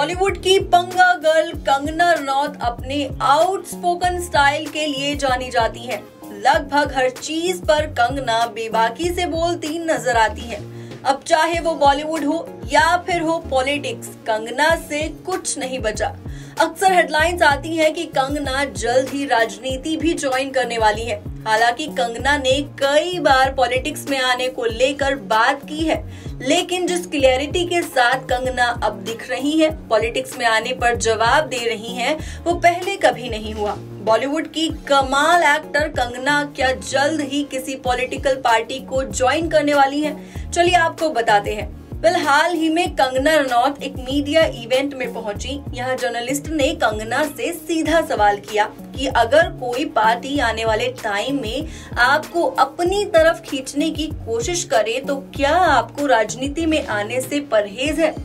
बॉलीवुड की पंगा गर्ल कंगना रनौत अपने आउटस्पोकन स्टाइल के लिए जानी जाती हैं। लगभग हर चीज पर कंगना बेबाकी से बोलती नजर आती हैं। अब चाहे वो बॉलीवुड हो या फिर हो पॉलिटिक्स, कंगना से कुछ नहीं बचा। अक्सर हेडलाइंस आती हैं कि कंगना जल्द ही राजनीति भी ज्वाइन करने वाली है। हालांकि कंगना ने कई बार पॉलिटिक्स में आने को लेकर बात की है, लेकिन जिस क्लियरिटी के साथ कंगना अब दिख रही है, पॉलिटिक्स में आने पर जवाब दे रही हैं, वो पहले कभी नहीं हुआ। बॉलीवुड की कमाल एक्टर कंगना क्या जल्द ही किसी पॉलिटिकल पार्टी को ज्वाइन करने वाली है? चलिए आपको बताते हैं। हाल ही में कंगना रनौत एक मीडिया इवेंट में पहुंची। यहाँ जर्नलिस्ट ने कंगना से सीधा सवाल किया कि अगर कोई पार्टी आने वाले टाइम में आपको अपनी तरफ खींचने की कोशिश करे तो क्या आपको राजनीति में आने से परहेज है?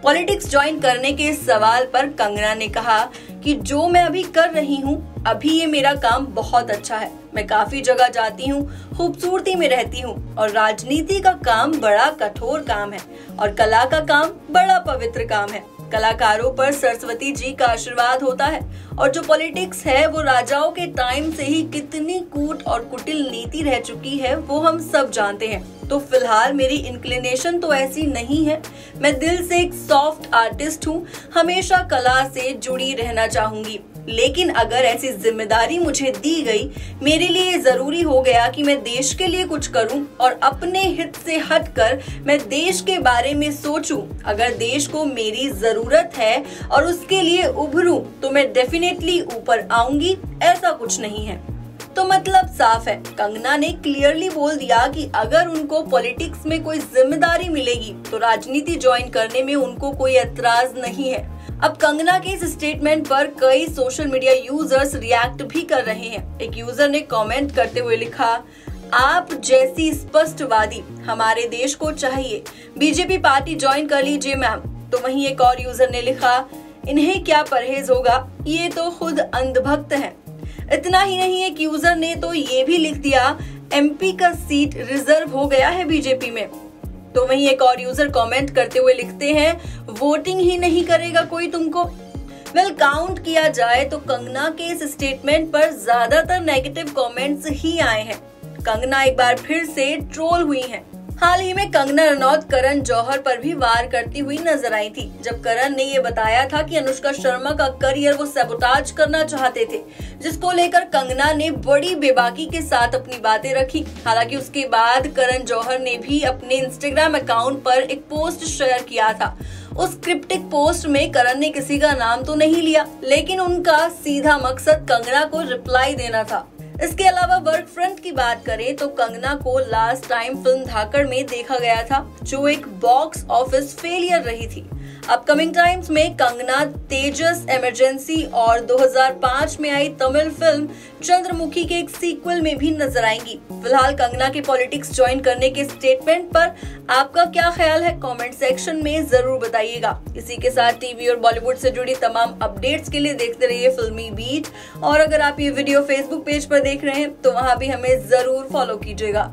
पॉलिटिक्स ज्वाइन करने के सवाल पर कंगना ने कहा कि जो मैं अभी कर रही हूँ, अभी ये मेरा काम बहुत अच्छा है। मैं काफी जगह जाती हूँ, खूबसूरती में रहती हूँ और राजनीति का काम बड़ा कठोर काम है और कला का काम बड़ा पवित्र काम है। कलाकारों पर सरस्वती जी का आशीर्वाद होता है और जो पॉलिटिक्स है वो राजाओं के टाइम से ही कितनी कूट और कुटिल नीति रह चुकी है वो हम सब जानते हैं। तो फिलहाल मेरी इंक्लिनेशन तो ऐसी नहीं है। मैं दिल से एक सॉफ्ट आर्टिस्ट हूँ, हमेशा कला से जुड़ी रहना चाहूंगी। लेकिन अगर ऐसी जिम्मेदारी मुझे दी गई, मेरे लिए जरूरी हो गया कि मैं देश के लिए कुछ करूं और अपने हित से हटकर मैं देश के बारे में सोचूं। अगर देश को मेरी जरूरत है और उसके लिए उभरूं तो मैं डेफिनेटली ऊपर आऊंगी। ऐसा कुछ नहीं है। तो मतलब साफ है, कंगना ने क्लियरली बोल दिया कि अगर उनको पॉलिटिक्स में कोई जिम्मेदारी मिलेगी तो राजनीति ज्वाइन करने में उनको कोई एतराज नहीं है। अब कंगना के इस स्टेटमेंट पर कई सोशल मीडिया यूजर्स रिएक्ट भी कर रहे हैं। एक यूजर ने कमेंट करते हुए लिखा, आप जैसी स्पष्टवादी हमारे देश को चाहिए, बीजेपी पार्टी ज्वाइन कर लीजिए मैम। तो वहीं एक और यूजर ने लिखा, इन्हें क्या परहेज होगा, ये तो खुद अंधभक्त हैं। इतना ही नहीं, एक यूजर ने तो ये भी लिख दिया, एमपी का सीट रिजर्व हो गया है बीजेपी में। तो वहीं एक और यूजर कमेंट करते हुए लिखते हैं, वोटिंग ही नहीं करेगा कोई तुमको। काउंट किया जाए तो कंगना के इस स्टेटमेंट पर ज्यादातर नेगेटिव कमेंट्स ही आए हैं। कंगना एक बार फिर से ट्रोल हुई हैं। हाल ही में कंगना रनौत करण जौहर पर भी वार करती हुई नजर आई थी, जब करण ने ये बताया था कि अनुष्का शर्मा का करियर वो सबोटाज करना चाहते थे, जिसको लेकर कंगना ने बड़ी बेबाकी के साथ अपनी बातें रखी। हालांकि उसके बाद करण जौहर ने भी अपने इंस्टाग्राम अकाउंट पर एक पोस्ट शेयर किया था। उस क्रिप्टिक पोस्ट में करण ने किसी का नाम तो नहीं लिया, लेकिन उनका सीधा मकसद कंगना को रिप्लाई देना था। इसके अलावा वर्क फ्रंट की बात करें तो कंगना को लास्ट टाइम फिल्म धाकड़ में देखा गया था, जो एक बॉक्स ऑफिस फेलियर रही थी। अपकमिंग टाइम्स में कंगना तेजस इमरजेंसी और 2005 में आई तमिल फिल्म चंद्रमुखी के एक सीक्वल में भी नजर आएंगी। फिलहाल कंगना के पॉलिटिक्स ज्वाइन करने के स्टेटमेंट पर आपका क्या ख्याल है, कमेंट सेक्शन में जरूर बताइएगा। इसी के साथ टीवी और बॉलीवुड से जुड़ी तमाम अपडेट्स के लिए देखते रहिए फिल्मी बीट। और अगर आप ये वीडियो फेसबुक पेज पर देख रहे हैं तो वहाँ भी हमें जरूर फॉलो कीजिएगा।